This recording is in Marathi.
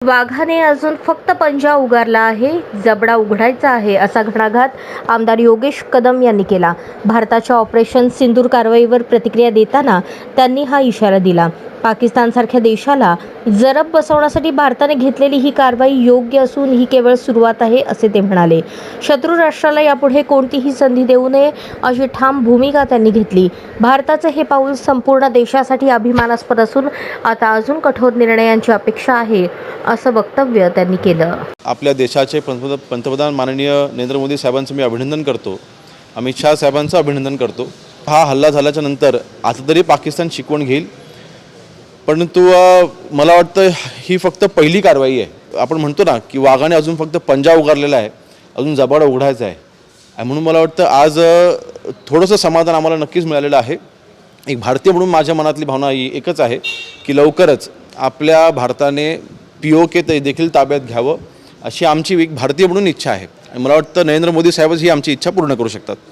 वाघाने अजून फक्त पंजा उगारला आहे, जबडा उघडायचा आहे, असा घणाघात आमदार योगेश कदम यांनी केला. भारताच्या ऑपरेशन सिंदूर कारवाईवर प्रतिक्रिया देताना त्यांनी हा इशारा दिला. पाकिस्तानसारख्या देशाला जरब बसवण्यासाठी भारताने घेतलेली ही कारवाई योग्य असून ही केवळ सुरुवात आहे, असे ते म्हणाले. शत्रू राष्ट्राला यापुढे कोणतीही संधी देऊ नये, अशी ठाम भूमिका त्यांनी घेतली. भारताचे हे पाऊल संपूर्ण देशासाठी अभिमानास्पद असून आता अजून कठोर निर्णयांची अपेक्षा आहे, असं वक्तव्य त्यांनी केलं. आपल्या देशाचे पंतप्रधान माननीय नरेंद्र मोदी साहेबांचं मी अभिनंदन करतो. अमित शाह साहेबांचं अभिनंदन करतो. हा हल्ला झाल्याच्या नंतर आता तरी पाकिस्तान शिकवण घेईल, परंतु मला वाटतं ही फक्त पहिली कारवाई आहे. आपण म्हणतो ना की वाघाने अजून फक्त पंजा उगारलेला आहे, अजून जबाड उघडायचा आहे. आणि म्हणून मला वाटतं आज थोडंसं समाधान आम्हाला नक्कीच मिळालेलं आहे. एक भारतीय म्हणून माझ्या मनातली भावना ही एकच आहे की लवकरच आपल्या भारताने POK देखील ताब्यात घ्यावं, अशी आमची एक भारतीय म्हणून इच्छा आहे. आणि मला वाटतं नरेंद्र मोदी साहेबच ही आमची इच्छा पूर्ण करू शकतात.